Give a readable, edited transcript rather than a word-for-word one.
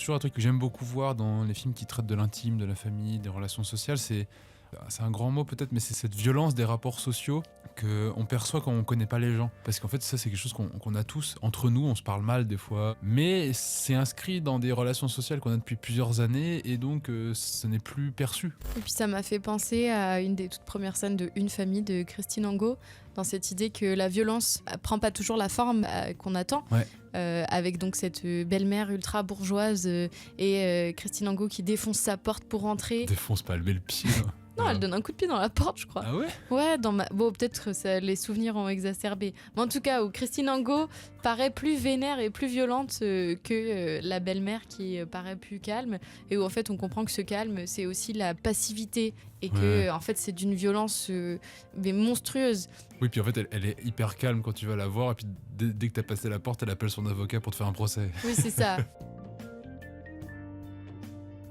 toujours un truc que j'aime beaucoup voir dans les films qui traitent de l'intime, de la famille, des relations sociales, c'est un grand mot peut-être, mais c'est cette violence des rapports sociaux qu'on perçoit quand on connaît pas les gens. Parce qu'en fait, ça, c'est quelque chose qu'on a tous. Entre nous, on se parle mal des fois. Mais c'est inscrit dans des relations sociales qu'on a depuis plusieurs années et donc ce n'est plus perçu. Et puis ça m'a fait penser à une des toutes premières scènes de Une famille de Christine Angot, dans cette idée que la violence prend pas toujours la forme qu'on attend. Ouais. Avec donc cette belle-mère ultra bourgeoise et Christine Angot qui défonce sa porte pour rentrer. Défonce pas, elle met le pied. Non, elle donne un coup de pied dans la porte, je crois. Ah ouais? Ouais, bon, peut-être que les souvenirs ont exacerbé. Mais en tout cas, où Christine Angot paraît plus vénère et plus violente que la belle-mère qui paraît plus calme. Et où en fait, on comprend que ce calme, c'est aussi la passivité. Et que en fait, c'est d'une violence mais monstrueuse. Oui, puis en fait, elle est hyper calme quand tu vas la voir. Et puis dès que t'as passé la porte, elle appelle son avocat pour te faire un procès. Oui, c'est ça.